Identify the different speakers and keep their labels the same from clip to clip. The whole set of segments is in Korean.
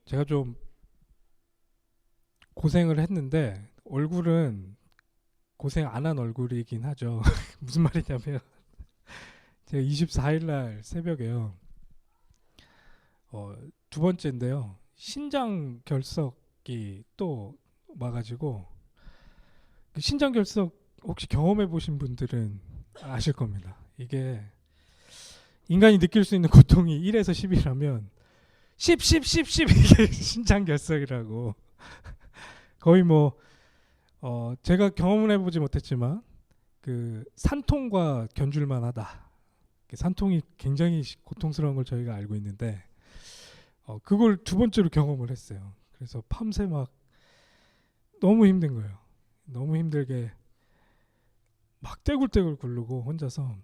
Speaker 1: 제가 좀 고생을 했는데 얼굴은 고생 안 한 얼굴이긴 하죠. 무슨 말이냐면 제가 24일 날 새벽에요. 두 번째인데요. 신장 결석이 또 와가지고 그 신장 결석 혹시 경험해 보신 분들은 아실 겁니다. 이게 인간이 느낄 수 있는 고통이 1에서 10이라면 10, 10, 10, 10 이게 신장 결석이라고. 거의 뭐 제가 경험을 해보지 못했지만 그 산통과 견줄만 하다. 산통이 굉장히 고통스러운 걸 저희가 알고 있는데 그걸 두 번째로 경험을 했어요. 그래서 밤새 막 너무 힘든 거예요. 너무 힘들게 막 떼굴떼굴 굴르고 혼자서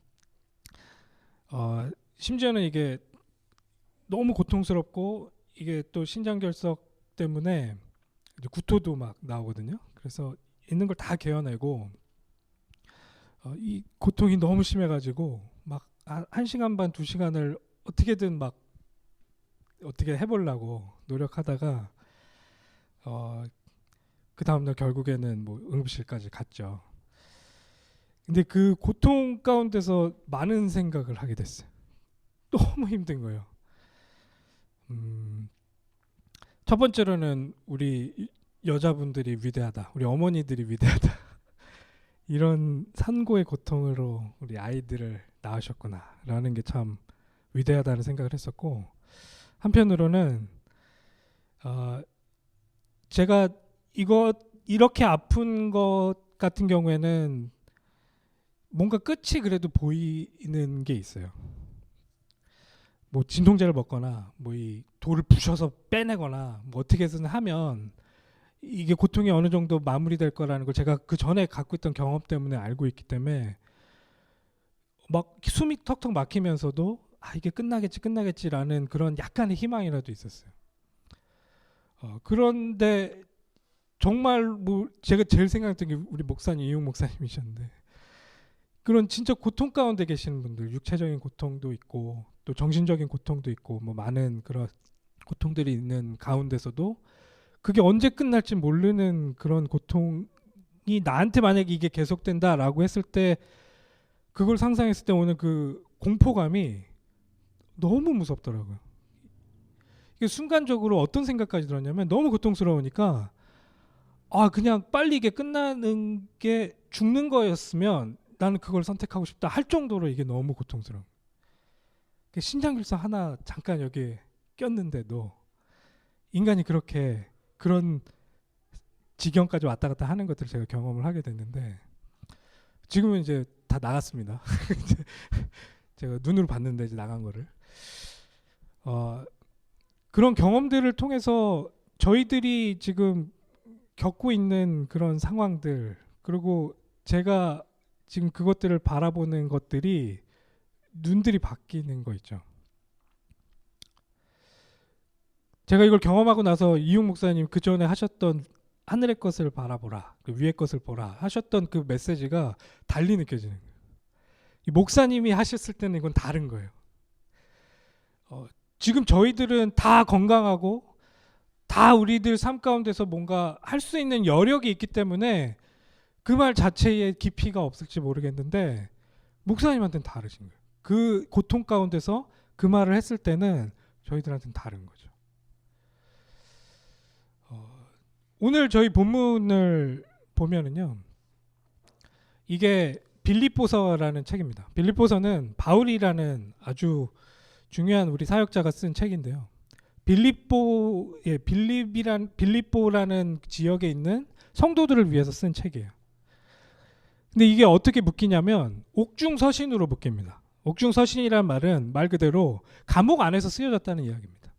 Speaker 1: 심지어는 이게 너무 고통스럽고 이게 또 신장결석 때문에 이제 구토도 막 나오거든요. 그래서 있는 걸 다 개어내고 이 고통이 너무 심해가지고 막 1시간 반 2시간을 어떻게든 막 어떻게 해보려고 노력하다가 그 다음날 결국에는 뭐 응급실까지 갔죠. 근데 그 고통 가운데서 많은 생각을 하게 됐어요. 너무 힘든 거예요. 첫 번째로는 우리 여자분들이 위대하다. 우리 어머니들이 위대하다. 이런 산고의 고통으로 우리 아이들을 낳으셨구나라는 게 참 위대하다는 생각을 했었고, 한편으로는 제가 이렇게 아픈 것 같은 경우에는 뭔가 끝이 그래도 보이는 게 있어요. 뭐 진통제를 먹거나 뭐 이 돌을 부셔서 빼내거나 뭐 어떻게든 하면 이게 고통이 어느 정도 마무리될 거라는 걸 제가 그 전에 갖고 있던 경험 때문에 알고 있기 때문에 막 숨이 턱턱 막히면서도 이게 끝나겠지라는 그런 약간의 희망이라도 있었어요. 그런데 정말 뭐 제가 제일 생각했던 게 우리 목사님 이용 목사님이셨는데, 그런 진짜 고통 가운데 계시는 분들, 육체적인 고통도 있고 또 정신적인 고통도 있고 뭐 많은 그런 고통들이 있는 가운데서도 그게 언제 끝날지 모르는 그런 고통이 나한테 만약에 이게 계속된다라고 했을 때, 그걸 상상했을 때 오는 그 공포감이 너무 무섭더라고요. 이게 순간적으로 어떤 생각까지 들었냐면, 너무 고통스러우니까 그냥 빨리 이게 끝나는 게 죽는 거였으면 나는 그걸 선택하고 싶다 할 정도로 이게 너무 고통스러워. 신장결석 하나 잠깐 여기 꼈는데도 인간이 그렇게 그런 지경까지 왔다 갔다 하는 것들을 제가 경험을 하게 됐는데, 지금은 이제 다 나갔습니다. 제가 눈으로 봤는데 이제 나간 거를. 그런 경험들을 통해서 저희들이 지금 겪고 있는 그런 상황들, 그리고 제가 지금 그것들을 바라보는 것들이 눈들이 바뀌는 거 있죠. 제가 이걸 경험하고 나서 이용 목사님 그 전에 하셨던 하늘의 것을 바라보라, 그 위의 것을 보라 하셨던 그 메시지가 달리 느껴지는 거예요. 이 목사님이 하셨을 때는 이건 다른 거예요. 지금 저희들은 다 건강하고 다 우리들 삶 가운데서 뭔가 할 수 있는 여력이 있기 때문에 그 말 자체에 깊이가 없을지 모르겠는데, 목사님한테는 다르신 거예요. 그 고통 가운데서 그 말을 했을 때는 저희들한테는 다른 거죠. 오늘 저희 본문을 보면은요, 이게 빌립보서라는 책입니다. 빌립보서는 바울이라는 아주 중요한 우리 사역자가 쓴 책인데요. 빌립보라는 지역에 있는 성도들을 위해서 쓴 책이에요. 근데 이게 어떻게 묶이냐면 옥중서신으로 묶입니다. 옥중서신이란 말은 말 그대로 감옥 안에서 쓰여졌다는 이야기입니다.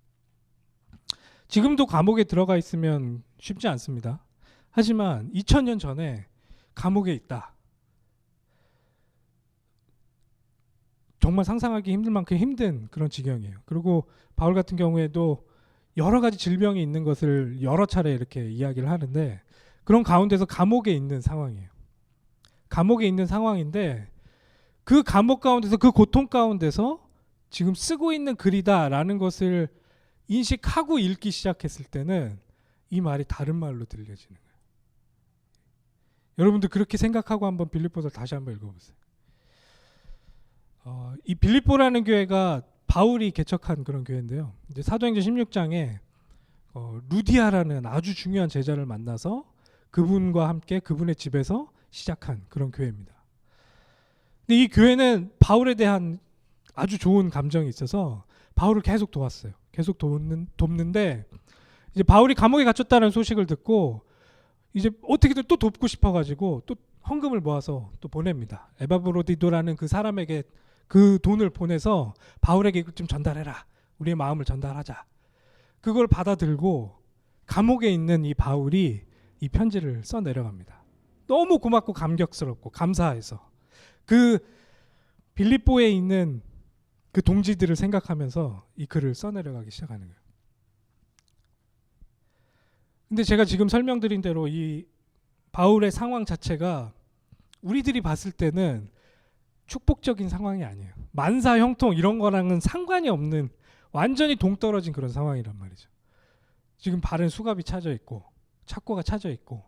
Speaker 1: 지금도 감옥에 들어가 있으면 쉽지 않습니다. 하지만 2000년 전에 감옥에 있다. 정말 상상하기 힘들 만큼 힘든 그런 지경이에요. 그리고 바울 같은 경우에도 여러 가지 질병이 있는 것을 여러 차례 이렇게 이야기를 하는데, 그런 가운데서 감옥에 있는 상황이에요. 감옥에 있는 상황인데 그 감옥 가운데서 그 고통 가운데서 지금 쓰고 있는 글이다라는 것을 인식하고 읽기 시작했을 때는 이 말이 다른 말로 들려지는 거예요. 여러분들 그렇게 생각하고 한번 빌립보서를 다시 한번 읽어보세요. 이 빌립보라는 교회가 바울이 개척한 그런 교회인데요. 이제 사도행전 16장에 루디아라는 아주 중요한 제자를 만나서 그분과 함께 그분의 집에서 시작한 그런 교회입니다. 근데 이 교회는 바울에 대한 아주 좋은 감정이 있어서 바울을 계속 도왔어요. 계속 돕는데 이제 바울이 감옥에 갇혔다는 소식을 듣고 이제 어떻게든 또 돕고 싶어가지고 또 헌금을 모아서 또 보냅니다. 에바브로디도라는 그 사람에게 그 돈을 보내서 바울에게 이것 좀 전달해라. 우리의 마음을 전달하자. 그걸 받아들고 감옥에 있는 이 바울이 이 편지를 써 내려갑니다. 너무 고맙고 감격스럽고 감사해서 그 빌립보에 있는 그 동지들을 생각하면서 이 글을 써 내려가기 시작하는 거예요. 근데 제가 지금 설명드린 대로 이 바울의 상황 자체가 우리들이 봤을 때는 축복적인 상황이 아니에요. 만사 형통 이런 거랑은 상관이 없는 완전히 동떨어진 그런 상황이란 말이죠. 지금 발은 수갑이 차져 있고 착고가 차져 있고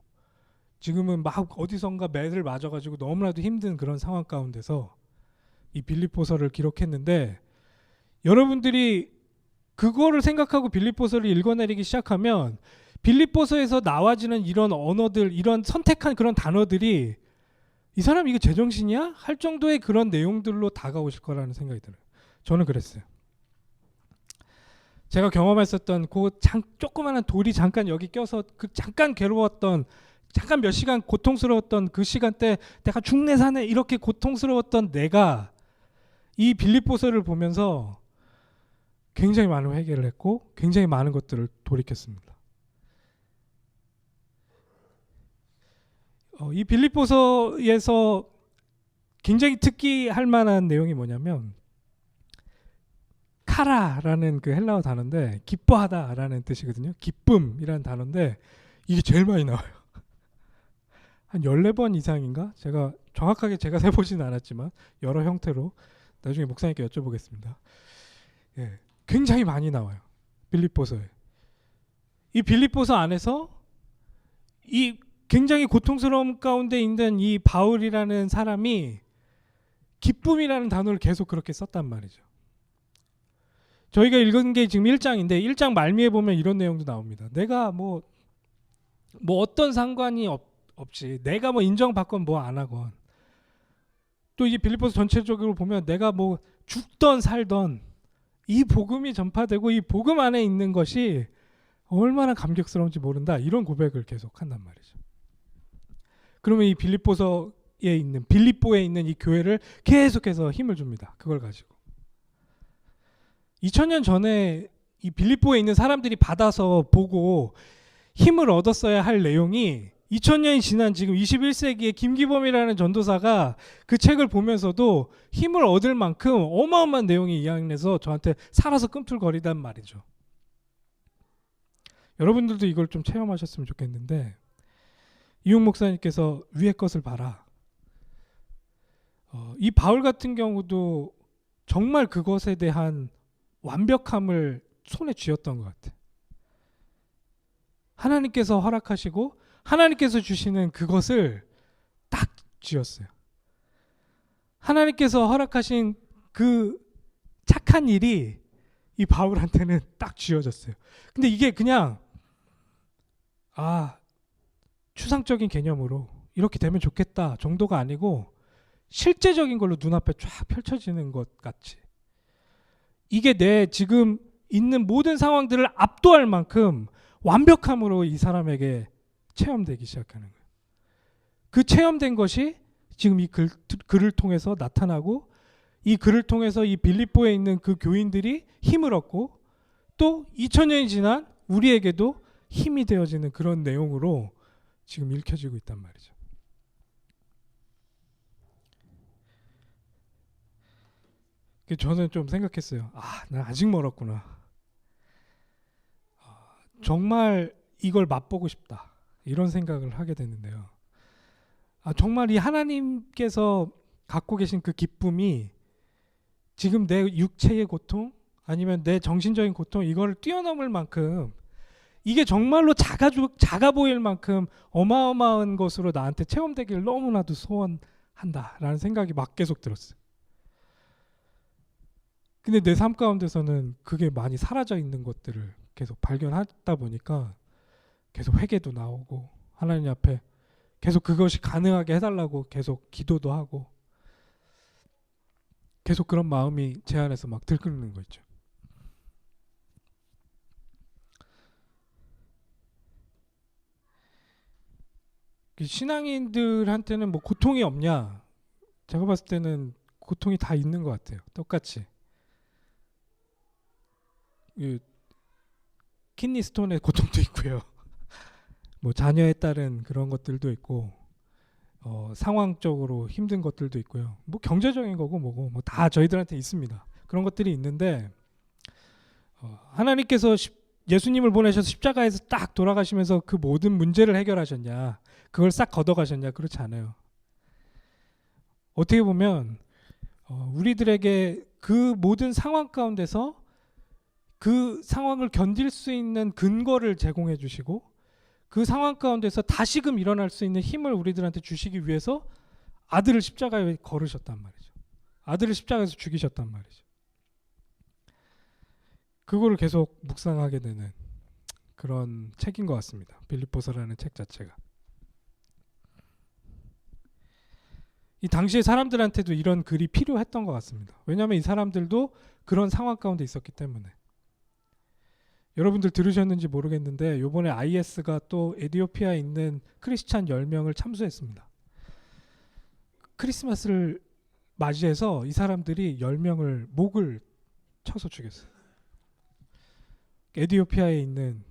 Speaker 1: 지금은 막 어디선가 매를 맞아가지고 너무나도 힘든 그런 상황 가운데서 이 빌립보서를 기록했는데 여러분들이 그거를 생각하고 빌립보서를 읽어내리기 시작하면 빌립보서에서 나와지는 이런 언어들, 이런 선택한 그런 단어들이 이 사람 이거 제정신이야? 할 정도의 그런 내용들로 다가오실 거라는 생각이 들어요. 저는 그랬어요. 제가 경험했었던 그 조그마한 돌이 잠깐 여기 껴서 그 잠깐 괴로웠던 잠깐 몇 시간 고통스러웠던 그 시간대 내가 죽네 사네 이렇게 고통스러웠던 내가 이 빌립보서를 보면서 굉장히 많은 회개를 했고 굉장히 많은 것들을 돌이켰습니다. 이 빌립보서에서 굉장히 특기할 만한 내용이 뭐냐면 카라라는 그 헬라어 단어인데 기뻐하다라는 뜻이거든요. 기쁨이라는 단어인데 이게 제일 많이 나와요. 한 14번 이상인가? 제가 정확하게 제가 세보지는 않았지만 여러 형태로 나중에 목사님께 여쭤보겠습니다. 예, 굉장히 많이 나와요. 빌립보서에. 이 빌립보서 안에서 이 굉장히 고통스러움 가운데 있는 이 바울이라는 사람이 기쁨이라는 단어를 계속 그렇게 썼단 말이죠. 저희가 읽은 게 지금 1장인데 1장 말미에 보면 이런 내용도 나옵니다. 내가 뭐 어떤 상관이 없지. 내가 뭐 인정받건 뭐 안 하건. 또 이 빌립보서 전체적으로 보면 내가 뭐 죽던 살던 이 복음이 전파되고 이 복음 안에 있는 것이 얼마나 감격스러운지 모른다. 이런 고백을 계속 한단 말이죠. 그러면 이 빌립보에 있는 이 교회를 계속해서 힘을 줍니다. 그걸 가지고. 2000년 전에 이 빌립보에 있는 사람들이 받아서 보고 힘을 얻었어야 할 내용이 2000년이 지난 지금 21세기에 김기범이라는 전도사가 그 책을 보면서도 힘을 얻을 만큼 어마어마한 내용이 이 안에서 저한테 살아서 꿈틀거리단 말이죠. 여러분들도 이걸 좀 체험하셨으면 좋겠는데 이용 목사님께서 위의 것을 봐라. 이 바울 같은 경우도 정말 그것에 대한 완벽함을 손에 쥐었던 것 같아요. 하나님께서 허락하시고 하나님께서 주시는 그것을 딱 쥐었어요. 하나님께서 허락하신 그 착한 일이 이 바울한테는 딱 쥐어졌어요. 근데 이게 그냥 추상적인 개념으로 이렇게 되면 좋겠다 정도가 아니고 실제적인 걸로 눈앞에 쫙 펼쳐지는 것 같이 이게 내 지금 있는 모든 상황들을 압도할 만큼 완벽함으로 이 사람에게 체험되기 시작하는 거예요. 그 체험된 것이 지금 이 글을 통해서 나타나고 이 글을 통해서 이 빌립보에 있는 그 교인들이 힘을 얻고 또 2000년이 지난 우리에게도 힘이 되어지는 그런 내용으로 지금 읽혀지고 있단 말이죠. 저는 좀 생각했어요. 난 아직 멀었구나. 정말 이걸 맛보고 싶다. 이런 생각을 하게 됐는데요. 정말 이 하나님께서 갖고 계신 그 기쁨이 지금 내 육체의 고통 아니면 내 정신적인 고통 이걸 뛰어넘을 만큼 이게 정말로 작아 보일 만큼 어마어마한 것으로 나한테 체험되기를 너무나도 소원한다라는 생각이 막 계속 들었어요. 근데 내 삶 가운데서는 그게 많이 사라져 있는 것들을 계속 발견하다 보니까 계속 회개도 나오고 하나님 앞에 계속 그것이 가능하게 해달라고 계속 기도도 하고 계속 그런 마음이 제 안에서 막 들끓는 거 있죠. 신앙인들한테는 뭐 고통이 없냐? 제가 봤을 때는 고통이 다 있는 것 같아요. 똑같이. 키드니 스톤의 고통도 있고요. 뭐 자녀에 따른 그런 것들도 있고 상황적으로 힘든 것들도 있고요. 뭐 경제적인 거고 뭐고 뭐 다 저희들한테 있습니다. 그런 것들이 있는데 하나님께서 예수님을 보내셔서 십자가에서 딱 돌아가시면서 그 모든 문제를 해결하셨냐? 그걸 싹 걷어가셨냐? 그렇지 않아요. 어떻게 보면 우리들에게 그 모든 상황 가운데서 그 상황을 견딜 수 있는 근거를 제공해 주시고 그 상황 가운데서 다시금 일어날 수 있는 힘을 우리들한테 주시기 위해서 아들을 십자가에 걸으셨단 말이죠. 아들을 십자가에서 죽이셨단 말이죠. 그거를 계속 묵상하게 되는 그런 책인 것 같습니다. 빌립보서라는 책 자체가. 이 당시의 사람들한테도 이런 글이 필요했던 것 같습니다. 왜냐하면 이 사람들도 그런 상황 가운데 있었기 때문에. 여러분들 들으셨는지 모르겠는데 이번에 IS가 또 에티오피아에 있는 크리스찬 10명을 참수했습니다. 크리스마스를 맞이해서 이 사람들이 10명을 목을 쳐서 죽였어요. 에티오피아에 있는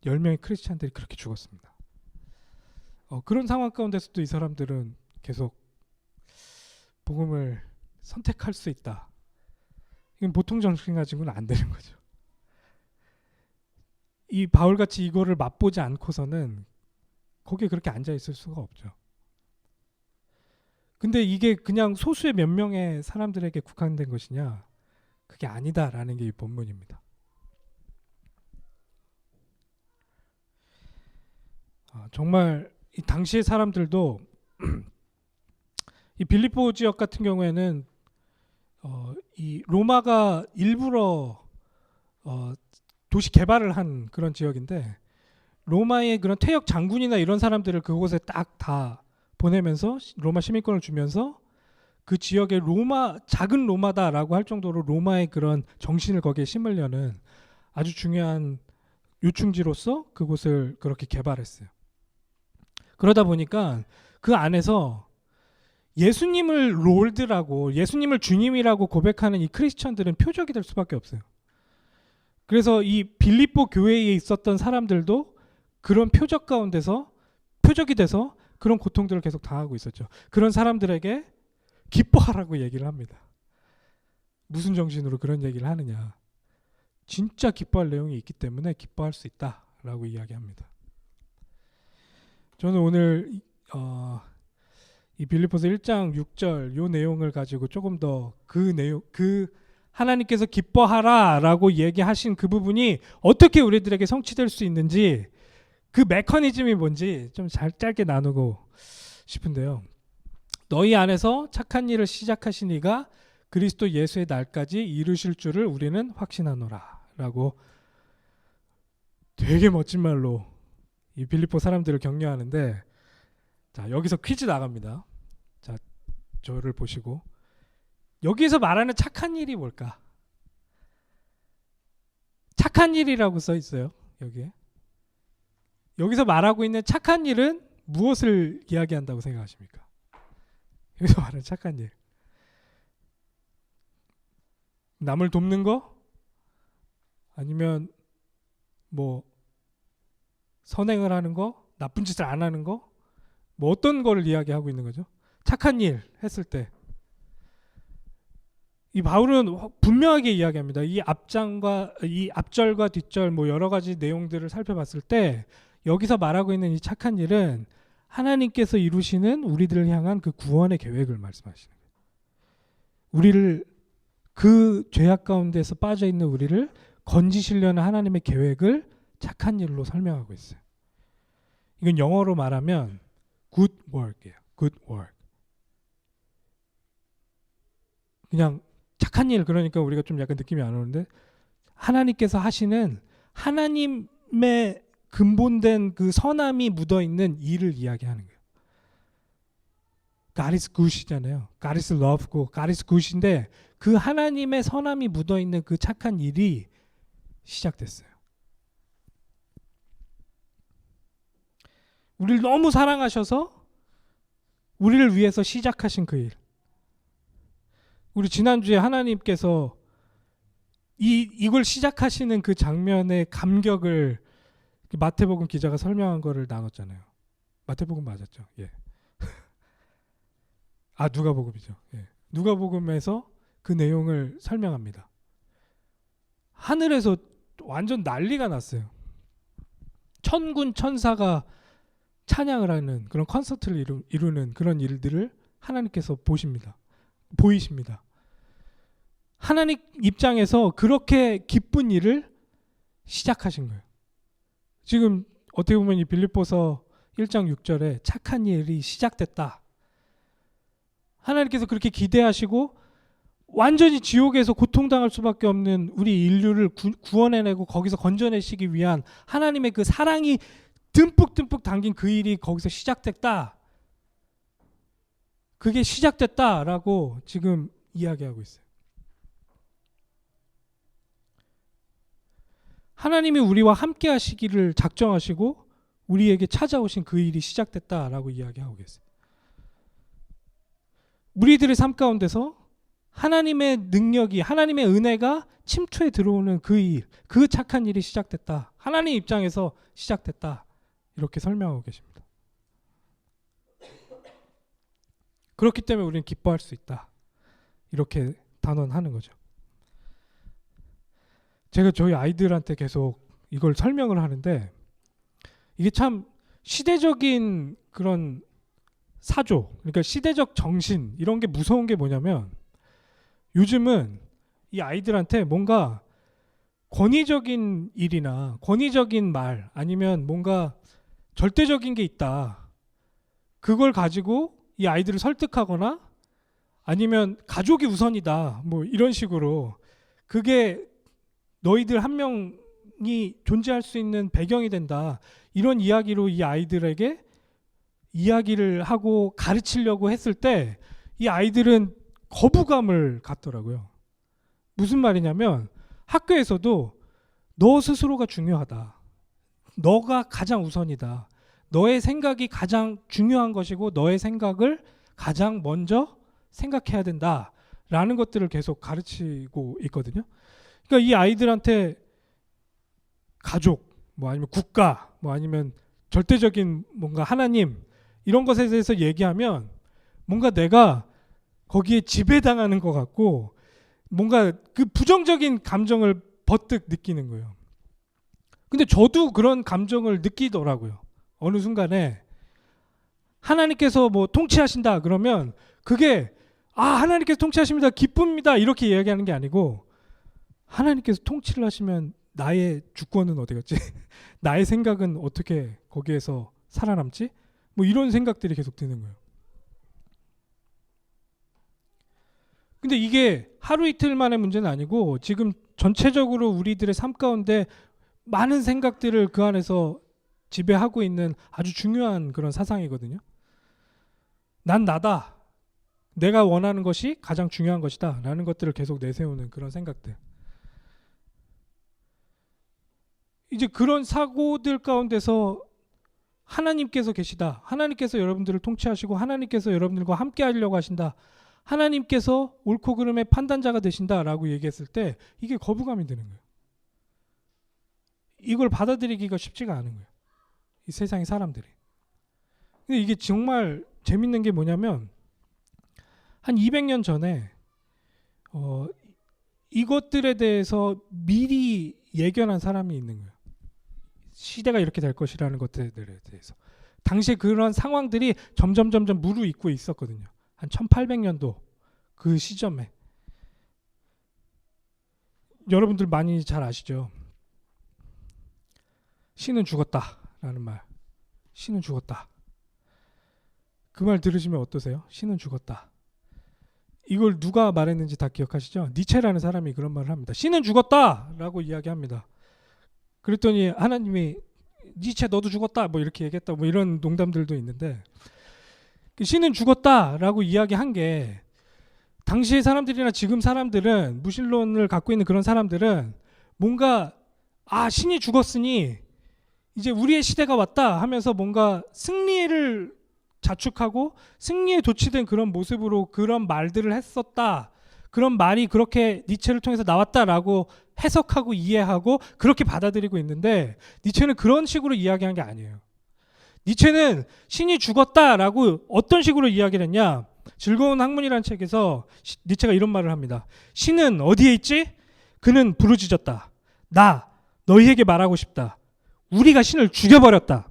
Speaker 1: 10명의 크리스찬들이 그렇게 죽었습니다. 그런 상황 가운데서도 이 사람들은 계속 복음을 선택할 수 있다. 이건 보통 정신 가지고는 안 되는 거죠. 이 바울같이 이거를 맛보지 않고서는 거기에 그렇게 앉아 있을 수가 없죠. 근데 이게 그냥 소수의 몇 명의 사람들에게 국한된 것이냐? 그게 아니다라는 게 이 본문입니다. 정말 이 당시의 사람들도 이 빌립보 지역 같은 경우에는 이 로마가 일부러 도시 개발을 한 그런 지역인데 로마의 그런 퇴역 장군이나 이런 사람들을 그곳에 딱 다 보내면서 로마 시민권을 주면서 그 지역에 작은 로마다라고 할 정도로 로마의 그런 정신을 거기에 심으려는 아주 중요한 요충지로서 그곳을 그렇게 개발했어요. 그러다 보니까 그 안에서 예수님을 롤드라고 예수님을 주님이라고 고백하는 이 크리스천들은 표적이 될 수밖에 없어요. 그래서 이 빌립보 교회에 있었던 사람들도 그런 표적이 돼서 그런 고통들을 계속 당하고 있었죠. 그런 사람들에게 기뻐하라고 얘기를 합니다. 무슨 정신으로 그런 얘기를 하느냐? 진짜 기뻐할 내용이 있기 때문에 기뻐할 수 있다라고 이야기합니다. 저는 오늘 이 빌립보서 1장 6절 요 내용을 가지고 조금 더 그 하나님께서 기뻐하라라고 얘기하신 그 부분이 어떻게 우리들에게 성취될 수 있는지 그 메커니즘이 뭔지 좀 짧게 나누고 싶은데요. 너희 안에서 착한 일을 시작하신 이가 그리스도 예수의 날까지 이루실 줄을 우리는 확신하노라 라고 되게 멋진 말로 이 빌립보 사람들을 격려하는데, 자, 여기서 퀴즈 나갑니다. 자, 저를 보시고 여기서 말하는 착한 일이 뭘까? 착한 일이라고 써 있어요. 여기서 말하고 있는 착한 일은 무엇을 이야기한다고 생각하십니까? 여기서 말하는 착한 일. 남을 돕는 거? 아니면 뭐 선행을 하는 거? 나쁜 짓을 안 하는 거? 뭐 어떤 거를 이야기하고 있는 거죠? 착한 일 했을 때 이 바울은 분명하게 이야기합니다. 이 앞절과 뒷절 뭐 여러 가지 내용들을 살펴봤을 때 여기서 말하고 있는 이 착한 일은 하나님께서 이루시는 우리들을 향한 그 구원의 계획을 말씀하시는 거예요. 우리를 그 죄악 가운데서 빠져 있는 우리를 건지시려는 하나님의 계획을 착한 일로 설명하고 있어요. 이건 영어로 말하면 good work이에요. good work. 그냥 착한 일, 그러니까 우리가 좀 약간 느낌이 안 오는데 하나님께서 하시는 하나님의 근본된 그 선함이 묻어있는 일을 이야기하는 거예요. God is good이잖아요. God is love고 God is good인데 그 하나님의 선함이 묻어있는 그 착한 일이 시작됐어요. 우리를 너무 사랑하셔서 우리를 위해서 시작하신 그 일. 우리 지난주에 하나님께서 이걸 시작하시는 그 장면의 감격을 마태복음 기자가 설명한 거를 나눴잖아요. 마태복음 맞았죠? 예. 아, 누가복음이죠. 예. 누가복음에서 그 내용을 설명합니다. 하늘에서 완전 난리가 났어요. 천군 천사가 찬양을 하는 그런 콘서트를 이루는 그런 일들을 하나님께서 보이십니다. 하나님 입장에서 그렇게 기쁜 일을 시작하신 거예요. 지금 어떻게 보면 이 빌립보서 1장 6절에 착한 일이 시작됐다. 하나님께서 그렇게 기대하시고 완전히 지옥에서 고통당할 수밖에 없는 우리 인류를 구원해내고 거기서 건져내시기 위한 하나님의 그 사랑이 듬뿍듬뿍 담긴 그 일이 거기서 시작됐다. 그게 시작됐다라고 지금 이야기하고 있어요. 하나님이 우리와 함께 하시기를 작정하시고 우리에게 찾아오신 그 일이 시작됐다라고 이야기하고 계세요. 우리들의 삶 가운데서 하나님의 능력이, 하나님의 은혜가 침투해 들어오는 그 일, 그 착한 일이 시작됐다. 하나님 입장에서 시작됐다. 이렇게 설명하고 계십니다. 그렇기 때문에 우리는 기뻐할 수 있다. 이렇게 단언하는 거죠. 제가 저희 아이들한테 계속 이걸 설명을 하는데 이게 참 시대적인 그런 사조, 그러니까 시대적 정신, 이런 게 무서운 게 뭐냐면 요즘은 이 아이들한테 뭔가 권위적인 일이나 권위적인 말 아니면 뭔가 절대적인 게 있다. 그걸 가지고 이 아이들을 설득하거나 아니면 가족이 우선이다. 뭐 이런 식으로 그게 너희들 한 명이 존재할 수 있는 배경이 된다. 이런 이야기로 이 아이들에게 이야기를 하고 가르치려고 했을 때 이 아이들은 거부감을 갖더라고요. 무슨 말이냐면 학교에서도 너 스스로가 중요하다. 너가 가장 우선이다. 너의 생각이 가장 중요한 것이고 너의 생각을 가장 먼저 생각해야 된다라는 것들을 계속 가르치고 있거든요. 그러니까 이 아이들한테 가족, 뭐 아니면 국가, 뭐 아니면 절대적인 뭔가 하나님 이런 것에 대해서 얘기하면 뭔가 내가 거기에 지배당하는 것 같고 뭔가 그 부정적인 감정을 버뜩 느끼는 거예요. 근데 저도 그런 감정을 느끼더라고요. 어느 순간에 하나님께서 뭐 통치하신다 그러면 그게 하나님께서 통치하십니다. 기쁩니다. 이렇게 이야기하는 게 아니고 하나님께서 통치를 하시면 나의 주권은 어디 갔지? 나의 생각은 어떻게 거기에서 살아남지? 뭐 이런 생각들이 계속 드는 거예요. 근데 이게 하루 이틀 만의 문제는 아니고 지금 전체적으로 우리들의 삶 가운데 많은 생각들을 그 안에서 지배하고 있는 아주 중요한 그런 사상이거든요. 난 나다. 내가 원하는 것이 가장 중요한 것이다. 라는 것들을 계속 내세우는 그런 생각들. 이제 그런 사고들 가운데서 하나님께서 계시다. 하나님께서 여러분들을 통치하시고 하나님께서 여러분들과 함께 하려고 하신다. 하나님께서 옳고 그름의 판단자가 되신다라고 얘기했을 때 이게 거부감이 드는 거예요. 이걸 받아들이기가 쉽지가 않은 거예요. 이 세상의 사람들이. 근데 이게 정말 재밌는 게 뭐냐면 한 200년 전에 이것들에 대해서 미리 예견한 사람이 있는 거예요. 시대가 이렇게 될 것이라는 것들에 대해서. 당시에 그런 상황들이 점점 무르익고 있었거든요. 한 1800년도 그 시점에. 여러분들 많이 잘 아시죠? 신은 죽었다라는 말. 신은 죽었다. 그 말 들으시면 어떠세요? 신은 죽었다. 이걸 누가 말했는지 다 기억하시죠? 니체라는 사람이 그런 말을 합니다. 신은 죽었다라고 이야기합니다. 그랬더니 하나님이 니체 너도 죽었다 뭐 이렇게 얘기했다 뭐 이런 농담들도 있는데, 신은 죽었다라고 이야기한 게 당시의 사람들이나 지금 사람들은, 무신론을 갖고 있는 그런 사람들은 뭔가 신이 죽었으니 이제 우리의 시대가 왔다 하면서 뭔가 승리를 자축하고 승리에 도취된 그런 모습으로 그런 말들을 했었다. 그런 말이 그렇게 니체를 통해서 나왔다라고 해석하고 이해하고 그렇게 받아들이고 있는데, 니체는 그런 식으로 이야기한 게 아니에요. 니체는 신이 죽었다라고 어떤 식으로 이야기를 했냐? 즐거운 학문이라는 책에서 니체가 이런 말을 합니다. 신은 어디에 있지? 그는 부르짖었다. 나 너희에게 말하고 싶다. 우리가 신을 죽여버렸다.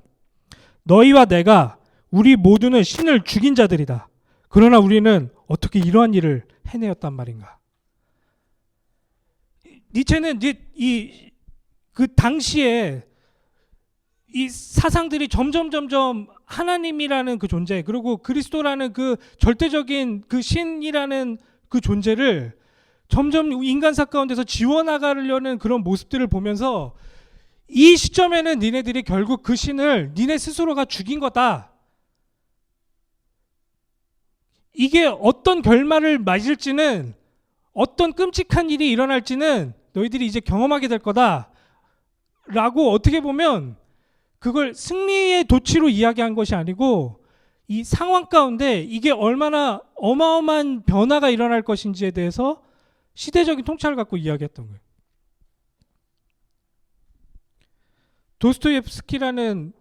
Speaker 1: 너희와 내가 우리 모두는 신을 죽인 자들이다. 그러나 우리는 어떻게 이러한 일을 해내었단 말인가? 니체는 그 당시에 이 사상들이 점점 하나님이라는 그 존재, 그리고 그리스도라는 그 절대적인 그 신이라는 그 존재를 점점 인간사 가운데서 지워나가려는 그런 모습들을 보면서, 이 시점에는 니네들이 결국 그 신을 니네 스스로가 죽인 거다. 이게 어떤 결말을 맞을지는, 어떤 끔찍한 일이 일어날지는 너희들이 이제 경험하게 될 거다 라고, 어떻게 보면 그걸 승리의 도취로 이야기한 것이 아니고 이 상황 가운데 이게 얼마나 어마어마한 변화가 일어날 것인지에 대해서 시대적인 통찰을 갖고 이야기했던 거예요. 도스토옙스키라는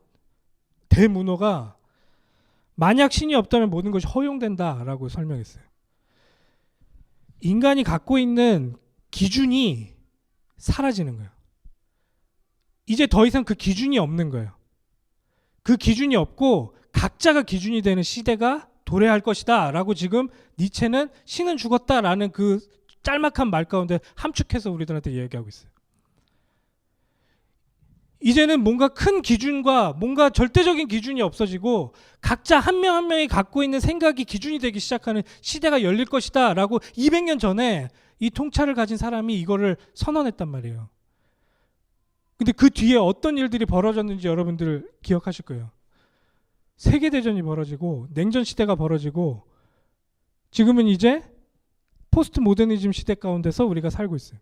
Speaker 1: 대문호가 만약 신이 없다면 모든 것이 허용된다라고 설명했어요. 인간이 갖고 있는 기준이 사라지는 거예요. 이제 더 이상 그 기준이 없는 거예요. 그 기준이 없고 각자가 기준이 되는 시대가 도래할 것이다 라고 지금 니체는 신은 죽었다라는 그 짤막한 말 가운데 함축해서 우리들한테 이야기하고 있어요. 이제는 뭔가 큰 기준과 뭔가 절대적인 기준이 없어지고 각자 한 명 한 명이 갖고 있는 생각이 기준이 되기 시작하는 시대가 열릴 것이다 라고 200년 전에 이 통찰을 가진 사람이 이거를 선언했단 말이에요. 근데 그 뒤에 어떤 일들이 벌어졌는지 여러분들 기억하실 거예요. 세계대전이 벌어지고 냉전 시대가 벌어지고 지금은 이제 포스트 모더니즘 시대 가운데서 우리가 살고 있어요.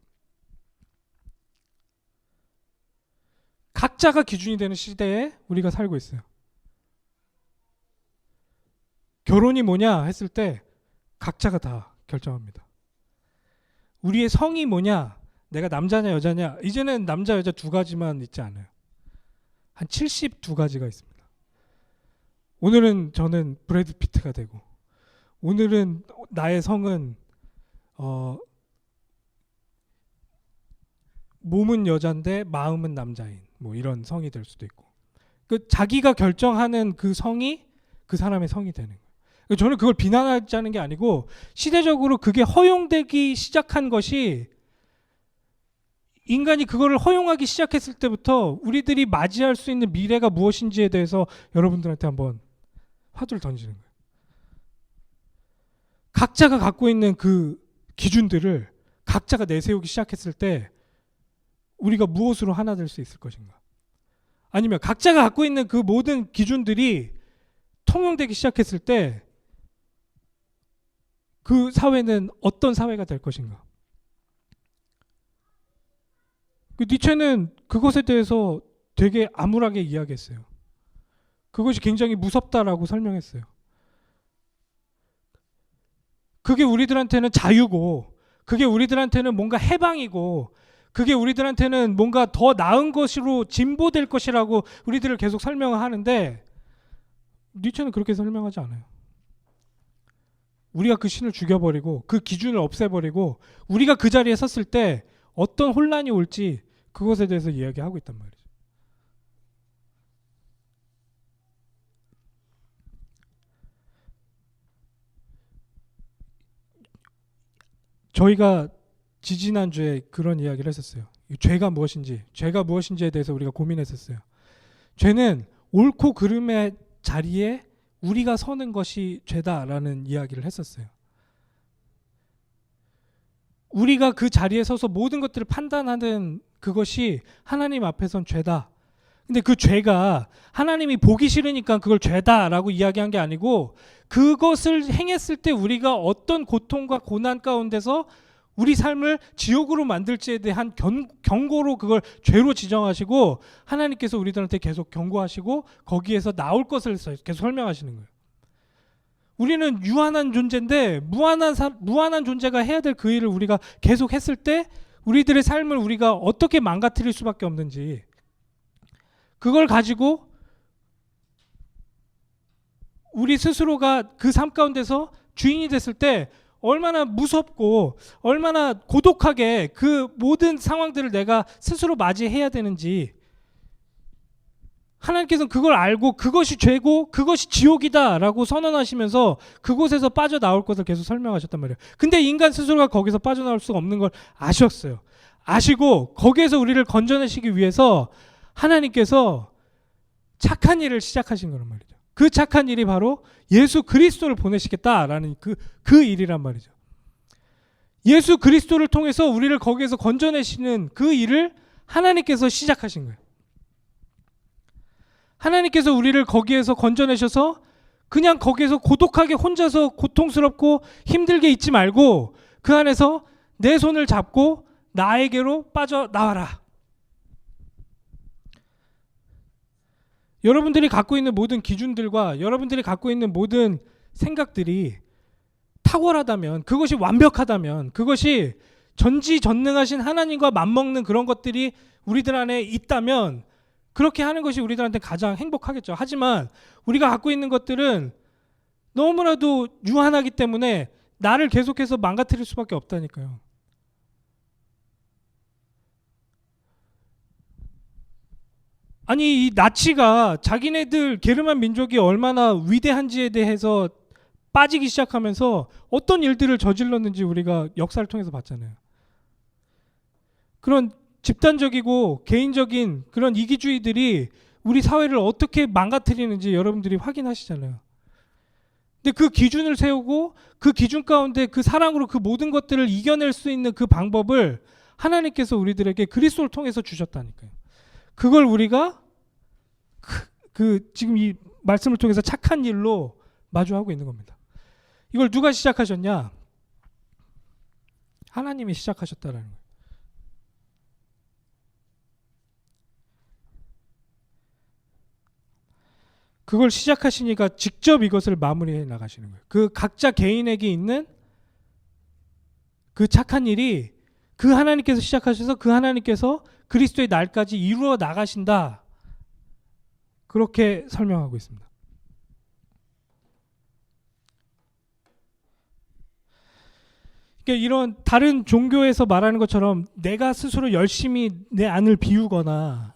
Speaker 1: 각자가 기준이 되는 시대에 우리가 살고 있어요. 결혼이 뭐냐 했을 때 각자가 다 결정합니다. 우리의 성이 뭐냐, 내가 남자냐 여자냐, 이제는 남자 여자 두 가지만 있지 않아요. 한 72가지가 있습니다. 오늘은 저는 브래드 피트가 되고, 오늘은 나의 성은 몸은 여잔데 마음은 남자인 뭐 이런 성이 될 수도 있고, 그 자기가 결정하는 그 성이 그 사람의 성이 되는 거예요. 저는 그걸 비난하자는 게 아니고, 시대적으로 그게 허용되기 시작한 것이, 인간이 그거를 허용하기 시작했을 때부터 우리들이 맞이할 수 있는 미래가 무엇인지에 대해서 여러분들한테 한번 화두를 던지는 거예요. 각자가 갖고 있는 그 기준들을 각자가 내세우기 시작했을 때 우리가 무엇으로 하나 될 수 있을 것인가? 아니면 각자가 갖고 있는 그 모든 기준들이 통용되기 시작했을 때 그 사회는 어떤 사회가 될 것인가? 니체는 그것에 대해서 되게 암울하게 이야기했어요. 그것이 굉장히 무섭다라고 설명했어요. 그게 우리들한테는 자유고, 그게 우리들한테는 뭔가 해방이고, 그게 우리들한테는 뭔가 더 나은 것으로 진보될 것이라고 우리들을 계속 설명하는데, 니체는 그렇게 설명하지 않아요. 우리가 그 신을 죽여버리고 그 기준을 없애버리고 우리가 그 자리에 섰을 때 어떤 혼란이 올지 그것에 대해서 이야기하고 있단 말이죠. 저희가 지지난주에 그런 이야기를 했었어요. 죄가 무엇인지에 대해서 우리가 고민했었어요. 죄는 옳고 그름의 자리에 우리가 서는 것이 죄다라는 이야기를 했었어요. 우리가 그 자리에 서서 모든 것들을 판단하는 그것이 하나님 앞에선 죄다. 근데 그 죄가 하나님이 보기 싫으니까 그걸 죄다라고 이야기한 게 아니고, 그것을 행했을 때 우리가 어떤 고통과 고난 가운데서 우리 삶을 지옥으로 만들지에 대한 경고로 그걸 죄로 지정하시고, 하나님께서 우리들한테 계속 경고하시고 거기에서 나올 것을 계속 설명하시는 거예요. 우리는 유한한 존재인데 무한한 존재가 해야 될 그 일을 우리가 계속 했을 때 우리들의 삶을 우리가 어떻게 망가뜨릴 수밖에 없는지, 그걸 가지고 우리 스스로가 그 삶 가운데서 주인이 됐을 때 얼마나 무섭고 얼마나 고독하게 그 모든 상황들을 내가 스스로 맞이해야 되는지, 하나님께서는 그걸 알고 그것이 죄고 그것이 지옥이다라고 선언하시면서 그곳에서 빠져나올 것을 계속 설명하셨단 말이에요. 근데 인간 스스로가 거기서 빠져나올 수가 없는 걸 아셨어요. 아시고 거기에서 우리를 건져내시기 위해서 하나님께서 착한 일을 시작하신 거란 말이죠. 그 착한 일이 바로 예수 그리스도를 보내시겠다라는 그 일이란 말이죠. 예수 그리스도를 통해서 우리를 거기에서 건져내시는 그 일을 하나님께서 시작하신 거예요. 하나님께서 우리를 거기에서 건져내셔서 그냥 거기에서 고독하게 혼자서 고통스럽고 힘들게 있지 말고 그 안에서 내 손을 잡고 나에게로 빠져나와라. 여러분들이 갖고 있는 모든 기준들과 여러분들이 갖고 있는 모든 생각들이 탁월하다면, 그것이 완벽하다면, 그것이 전지전능하신 하나님과 맞먹는 그런 것들이 우리들 안에 있다면 그렇게 하는 것이 우리들한테 가장 행복하겠죠. 하지만 우리가 갖고 있는 것들은 너무나도 유한하기 때문에 나를 계속해서 망가뜨릴 수밖에 없다니까요. 아니, 이 나치가 자기네들 게르만 민족이 얼마나 위대한지에 대해서 빠지기 시작하면서 어떤 일들을 저질렀는지 우리가 역사를 통해서 봤잖아요. 그런 집단적이고 개인적인 그런 이기주의들이 우리 사회를 어떻게 망가뜨리는지 여러분들이 확인하시잖아요. 근데 그 기준을 세우고 그 기준 가운데 그 사랑으로 그 모든 것들을 이겨낼 수 있는 그 방법을 하나님께서 우리들에게 그리스도를 통해서 주셨다니까요. 그걸 우리가 지금 이 말씀을 통해서 착한 일로 마주하고 있는 겁니다. 이걸 누가 시작하셨냐? 하나님이 시작하셨다라는 거예요. 그걸 시작하시니까 직접 이것을 마무리해 나가시는 거예요. 그 각자 개인에게 있는 그 착한 일이 그 하나님께서 시작하셔서 그 하나님께서 그리스도의 날까지 이루어 나가신다. 그렇게 설명하고 있습니다. 그러니까 이런 다른 종교에서 말하는 것처럼 내가 스스로 열심히 내 안을 비우거나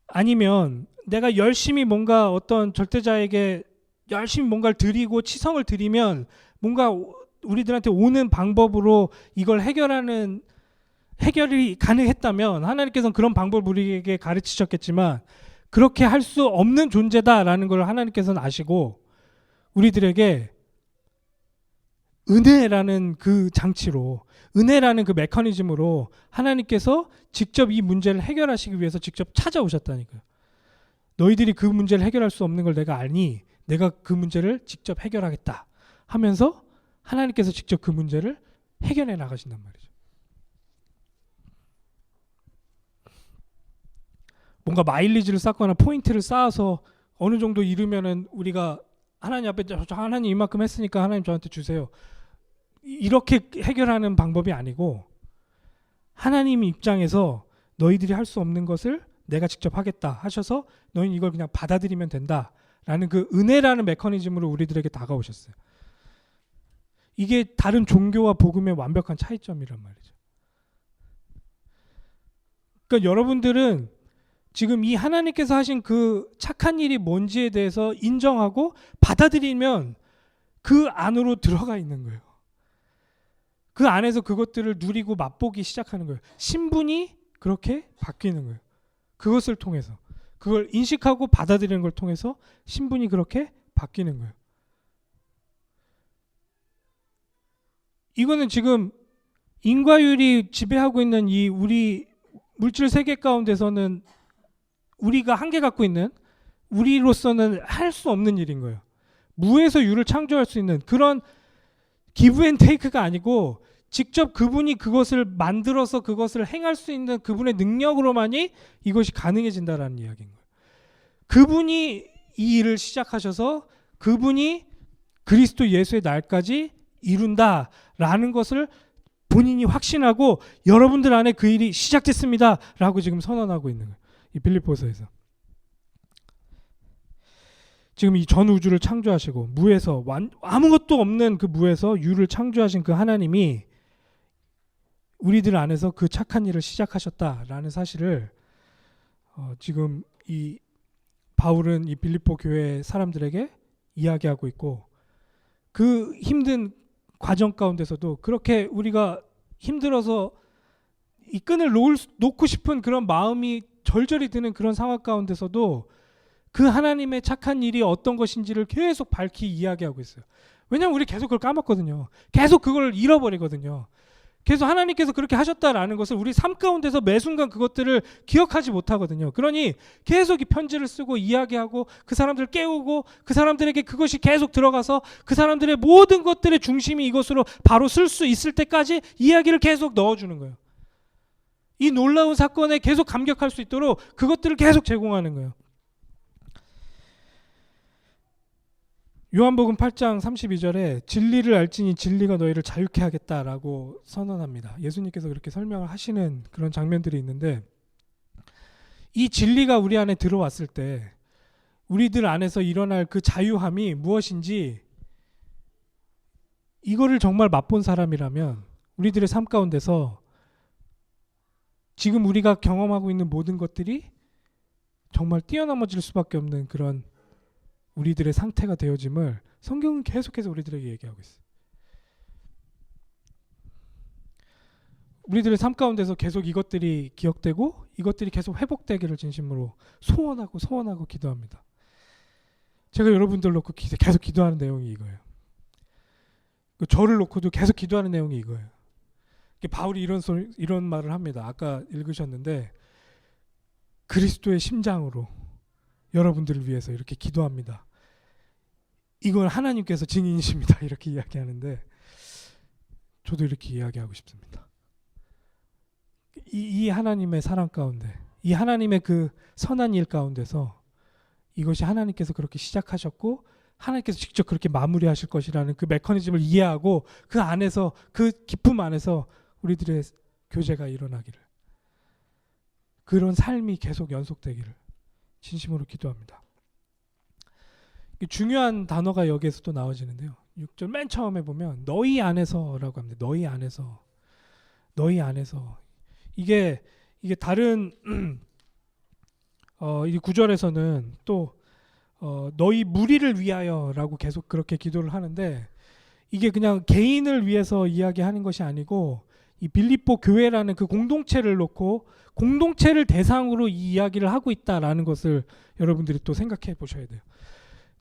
Speaker 1: 아니면 내가 열심히 뭔가 어떤 절대자에게 열심히 뭔가를 드리고 치성을 드리면 뭔가 우리들한테 오는 방법으로 이걸 해결이 가능했다면 하나님께서는 그런 방법을 우리에게 가르치셨겠지만 그렇게 할 수 없는 존재다라는 걸 하나님께서는 아시고 우리들에게 은혜라는 그 장치로, 은혜라는 그 메커니즘으로 하나님께서 직접 이 문제를 해결하시기 위해서 직접 찾아오셨다니까요. 너희들이 그 문제를 해결할 수 없는 걸 내가 아니, 내가 그 문제를 직접 해결하겠다 하면서 하나님께서 직접 그 문제를 해결해 나가신단 말이죠. 뭔가 마일리지를 쌓거나 포인트를 쌓아서 어느 정도 이루면은 우리가 하나님 앞에 하나님 이만큼 했으니까 하나님 저한테 주세요. 이렇게 해결하는 방법이 아니고 하나님 입장에서 너희들이 할 수 없는 것을 내가 직접 하겠다 하셔서 너희는 이걸 그냥 받아들이면 된다라는 그 은혜라는 메커니즘으로 우리들에게 다가오셨어요. 이게 다른 종교와 복음의 완벽한 차이점이란 말이죠. 그러니까 여러분들은 지금 이 하나님께서 하신 그 착한 일이 뭔지에 대해서 인정하고 받아들이면 그 안으로 들어가 있는 거예요. 그 안에서 그것들을 누리고 맛보기 시작하는 거예요. 신분이 그렇게 바뀌는 거예요. 그것을 통해서, 그걸 인식하고 받아들이는 걸 통해서 신분이 그렇게 바뀌는 거예요. 이거는 지금 인과율이 지배하고 있는 이 우리 물질 세계 가운데서는 우리가 한계 갖고 있는, 우리로서는 할 수 없는 일인 거예요. 무에서 유를 창조할 수 있는 그런 기브 앤 테이크가 아니고 직접 그분이 그것을 만들어서 그것을 행할 수 있는 그분의 능력으로만이 이것이 가능해진다라는 이야기인 거예요. 그분이 이 일을 시작하셔서 그분이 그리스도 예수의 날까지 이룬다라는 것을 본인이 확신하고 여러분들 안에 그 일이 시작됐습니다라고 지금 선언하고 있는 거예요. 이 빌립보서에서. 지금 이 전 우주를 창조하시고 무에서 아무것도 없는 그 무에서 유를 창조하신 그 하나님이 우리들 안에서 그 착한 일을 시작하셨다라는 사실을 지금 이 바울은 이 빌립보 교회 사람들에게 이야기하고 있고, 그 힘든 과정 가운데서도 그렇게 우리가 힘들어서 이 끈을 놓고 싶은 그런 마음이 절절히 드는 그런 상황 가운데서도 그 하나님의 착한 일이 어떤 것인지를 계속 밝히 이야기하고 있어요. 왜냐하면 우리 계속 그걸 까먹거든요. 계속 그걸 잃어버리거든요. 계속 하나님께서 그렇게 하셨다라는 것을 우리 삶 가운데서 매 순간 그것들을 기억하지 못하거든요. 그러니 계속 이 편지를 쓰고 이야기하고 그 사람들을 깨우고 그 사람들에게 그것이 계속 들어가서 그 사람들의 모든 것들의 중심이 이것으로 바로 쓸 수 있을 때까지 이야기를 계속 넣어주는 거예요. 이 놀라운 사건에 계속 감격할 수 있도록 그것들을 계속 제공하는 거예요. 요한복음 8장 32절에 진리를 알지니 진리가 너희를 자유케 하겠다라고 선언합니다. 예수님께서 그렇게 설명을 하시는 그런 장면들이 있는데, 이 진리가 우리 안에 들어왔을 때 우리들 안에서 일어날 그 자유함이 무엇인지, 이거를 정말 맛본 사람이라면 우리들의 삶 가운데서 지금 우리가 경험하고 있는 모든 것들이 정말 뛰어넘어질 수밖에 없는 그런 우리들의 상태가 되어짐을 성경은 계속해서 우리들에게 얘기하고 있어요. 우리들의 삶 가운데서 계속 이것들이 기억되고 이것들이 계속 회복되기를 진심으로 소원하고 기도합니다. 제가 여러분들 놓고 계속 기도하는 내용이 이거예요. 저를 놓고도 계속 기도하는 내용이 이거예요. 바울이 이런 말을 합니다. 아까 읽으셨는데, 그리스도의 심장으로 여러분들을 위해서 이렇게 기도합니다. 이걸 하나님께서 증인이십니다. 이렇게 이야기하는데 저도 이렇게 이야기하고 싶습니다. 이 하나님의 사랑 가운데, 이 하나님의 그 선한 일 가운데서 이것이 하나님께서 그렇게 시작하셨고 하나님께서 직접 그렇게 마무리하실 것이라는 그 메커니즘을 이해하고 그 안에서, 그 기쁨 안에서 우리들의 교제가 일어나기를, 그런 삶이 계속 연속되기를 진심으로 기도합니다. 중요한 단어가 여기에서 또 나와지는데요. 6절 맨 처음에 보면 너희 안에서라고 합니다. 너희 안에서. 이게 다른 이 구절에서는 또 너희 무리를 위하여라고 계속 그렇게 기도를 하는데, 이게 그냥 개인을 위해서 이야기하는 것이 아니고 이 빌립보 교회라는 그 공동체를 놓고 공동체를 대상으로 이 이야기를 하고 있다라는 것을 여러분들이 또 생각해 보셔야 돼요.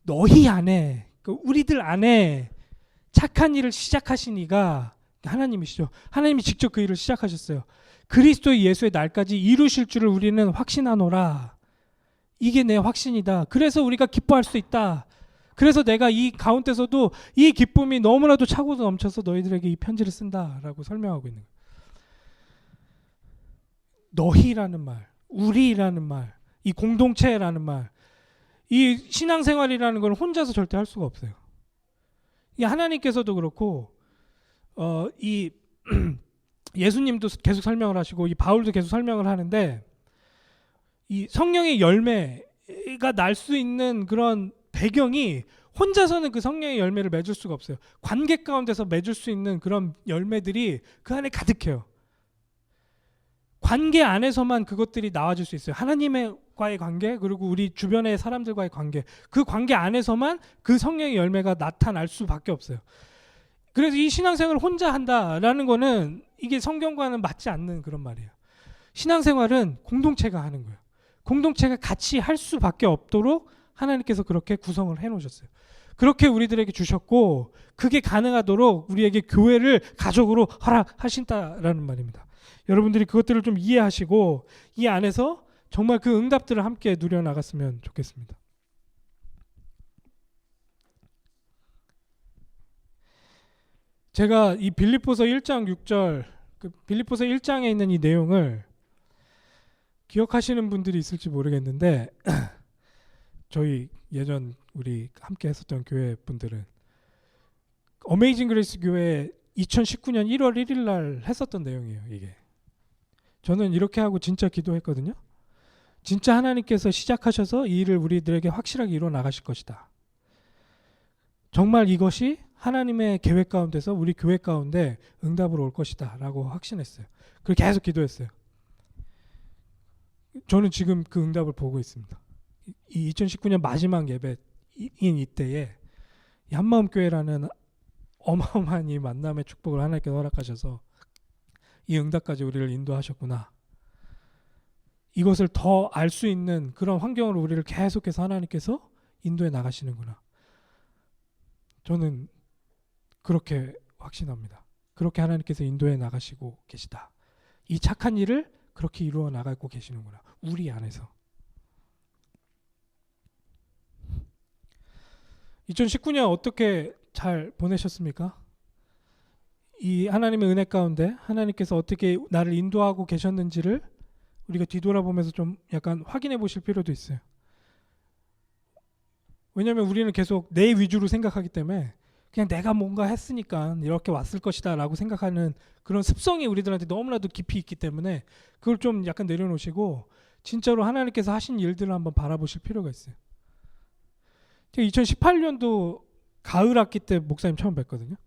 Speaker 1: 너희 안에, 우리들 안에 착한 일을 시작하신 이가 하나님이시죠. 하나님이 직접 그 일을 시작하셨어요. 그리스도 예수의 날까지 이루실 줄을 우리는 확신하노라. 이게 내 확신이다. 그래서 우리가 기뻐할 수 있다. 그래서 내가 이 가운데서도 이 기쁨이 너무나도 차고 넘쳐서 너희들에게 이 편지를 쓴다라고 설명하고 있는 거예요. 너희라는 말, 우리라는 말, 이 공동체라는 말, 이 신앙생활이라는 걸 혼자서 절대 할 수가 없어요. 이 하나님께서도 그렇고 이 예수님도 계속 설명을 하시고 이 바울도 계속 설명을 하는데, 이 성령의 열매가 날 수 있는 그런 배경이 혼자서는 그 성령의 열매를 맺을 수가 없어요. 관계 가운데서 맺을 수 있는 그런 열매들이 그 안에 가득해요. 관계 안에서만 그것들이 나와질 수 있어요. 하나님과의 관계, 그리고 우리 주변의 사람들과의 관계, 그 관계 안에서만 그 성령의 열매가 나타날 수밖에 없어요. 그래서 이 신앙생활을 혼자 한다라는 거는 이게 성경과는 맞지 않는 그런 말이에요. 신앙생활은 공동체가 하는 거예요. 공동체가 같이 할 수밖에 없도록 하나님께서 그렇게 구성을 해놓으셨어요. 그렇게 우리들에게 주셨고 그게 가능하도록 우리에게 교회를 가족으로 허락하신다라는 말입니다. 여러분들이 그것들을 좀 이해하시고 이 안에서 정말 그 응답들을 함께 누려나갔으면 좋겠습니다. 제가 이 빌립보서 1장 6절 빌립보서 1장에 있는 이 내용을 기억하시는 분들이 있을지 모르겠는데 저희 예전 우리 함께 했었던 교회 분들은 어메이징 그레이스 교회 2019년 1월 1일 날 했었던 내용이에요. 이게 저는 이렇게 하고 진짜 기도했거든요. 진짜 하나님께서 시작하셔서 이 일을 우리들에게 확실하게 이루어 나가실 것이다. 정말 이것이 하나님의 계획 가운데서 우리 교회 가운데 응답으로 올 것이다 라고 확신했어요. 그걸 계속 기도했어요. 저는 지금 그 응답을 보고 있습니다. 이 2019년 마지막 예배인 이때에 이 한마음교회라는 어마어마한 이 만남의 축복을 하나님께서 허락하셔서 이 응답까지 우리를 인도하셨구나. 이것을 더 알 수 있는 그런 환경으로 우리를 계속해서 하나님께서 인도해 나가시는구나. 저는 그렇게 확신합니다. 그렇게 하나님께서 인도해 나가시고 계시다. 이 착한 일을 그렇게 이루어 나가고 계시는구나. 우리 안에서. 2019년 어떻게 잘 보내셨습니까? 이 하나님의 은혜 가운데 하나님께서 어떻게 나를 인도하고 계셨는지를 우리가 뒤돌아보면서 좀 약간 확인해 보실 필요도 있어요. 왜냐하면 우리는 계속 내 위주로 생각하기 때문에 그냥 내가 뭔가 했으니까 이렇게 왔을 것이다 라고 생각하는 그런 습성이 우리들한테 너무나도 깊이 있기 때문에 그걸 좀 약간 내려놓으시고 진짜로 하나님께서 하신 일들을 한번 바라보실 필요가 있어요. 제가 2018년도 가을 학기 때 목사님 처음 뵀거든요.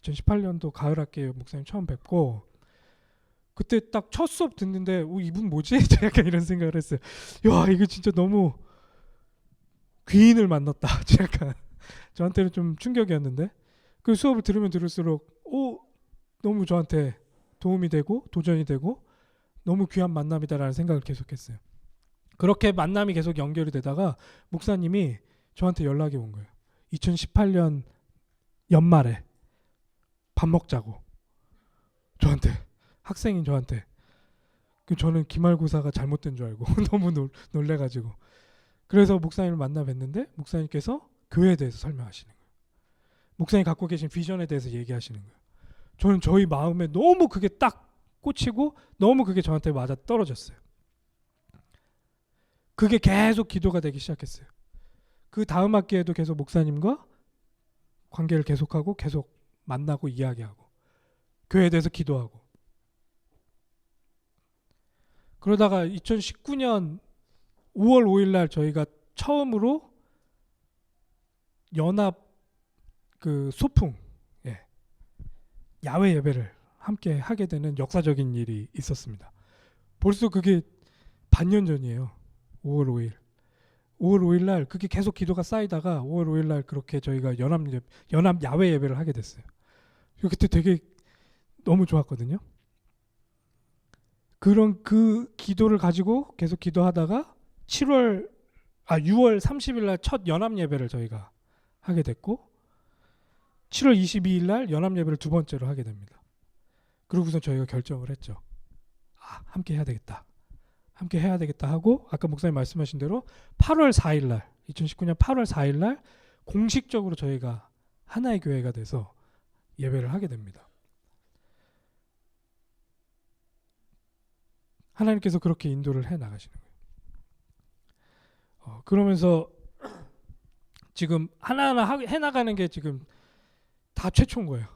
Speaker 1: 2018년도 가을 학기에 목사님 처음 뵙고 그때 딱 첫 수업 듣는데 이분 뭐지? 제가 약간 이런 생각을 했어요. 야 이거 진짜 너무 귀인을 만났다. 약간 저한테는 좀 충격이었는데 그 수업을 들으면 들을수록 너무 저한테 도움이 되고 도전이 되고 너무 귀한 만남이다라는 생각을 계속했어요. 그렇게 만남이 계속 연결이 되다가 목사님이 저한테 연락이 온 거예요. 2018년 연말에 밥 먹자고 저한테 학생인 저한테 저는 기말고사가 잘못된 줄 알고 너무 놀래가지고 그래서 목사님을 만나 뵀는데 목사님께서 교회에 대해서 설명하시는 거예요. 목사님 갖고 계신 비전에 대해서 얘기하시는 거예요. 저는 저희 마음에 너무 그게 딱 꽂히고 너무 그게 저한테 맞아 떨어졌어요. 그게 계속 기도가 되기 시작했어요. 그 다음 학기에도 계속 목사님과 관계를 계속하고 계속 만나고 이야기하고 교회에 대해서 기도하고 그러다가 2019년 5월 5일 날 저희가 처음으로 연합 그 소풍 야외 예배를 함께 하게 되는 역사적인 일이 있었습니다. 벌써 그게 반년 전이에요. 5월 5일. 5월 5일 날 그게 계속 기도가 쌓이다가 5월 5일 날 그렇게 저희가 연합 야외 예배를 하게 됐어요. 그때 되게 너무 좋았거든요. 그런 그 기도를 가지고 계속 기도하다가 6월 30일 날 첫 연합 예배를 저희가 하게 됐고 7월 22일 날 연합 예배를 두 번째로 하게 됩니다. 그러고서 저희가 결정을 했죠. 함께 해야 되겠다. 함께 해야 되겠다 하고 아까 목사님 말씀하신 대로 8월 4일 날 2019년 8월 4일 날 공식적으로 저희가 하나의 교회가 돼서 예배를 하게 됩니다. 하나님께서 그렇게 인도를 해 나가시는 거예요. 그러면서 지금 하나하나 해 나가는 게 지금 다 최초인 거예요.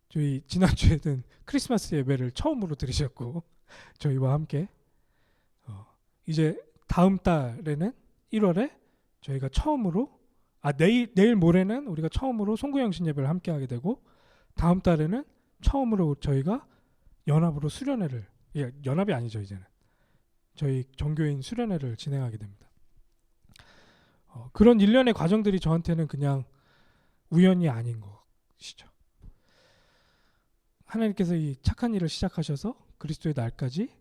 Speaker 1: 저희 지난주에는 크리스마스 예배를 처음으로 들으셨고 저희와 함께 이제 다음 달에는 1월에 저희가 처음으로 내일 모레는 우리가 처음으로 송구영신 예배를 함께 하게 되고 다음 달에는 처음으로 저희가 연합으로 수련회를 연합이 아니죠 이제는 저희 정교인 수련회를 진행하게 됩니다. 그런 일련의 과정들이 저한테는 그냥 우연이 아닌 것이죠. 하나님께서 이 착한 일을 시작하셔서 그리스도의 날까지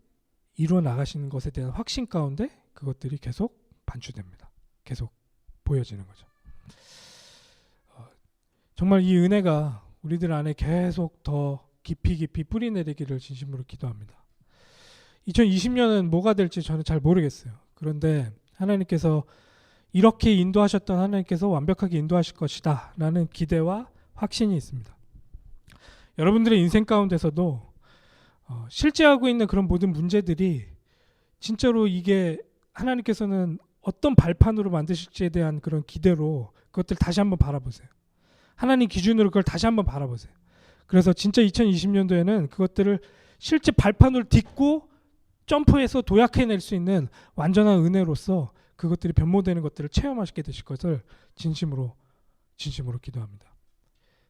Speaker 1: 이루어 나가시는 것에 대한 확신 가운데 그것들이 계속 반추됩니다. 계속 보여지는 거죠. 정말 이 은혜가 우리들 안에 계속 더 깊이 뿌리 내리기를 진심으로 기도합니다. 2020년은 뭐가 될지 저는 잘 모르겠어요. 그런데 하나님께서 이렇게 인도하셨던 하나님께서 완벽하게 인도하실 것이다 라는 기대와 확신이 있습니다. 여러분들의 인생 가운데서도 실제하고 있는 그런 모든 문제들이 진짜로 이게 하나님께서는 어떤 발판으로 만드실지에 대한 그런 기대로 그것들 다시 한번 바라보세요. 하나님 기준으로 그걸 다시 한번 바라보세요. 그래서 진짜 2020년도에는 그것들을 실제 발판으로 딛고 점프해서 도약해낼 수 있는 완전한 은혜로서 그것들이 변모되는 것들을 체험하시게 되실 것을 진심으로 기도합니다.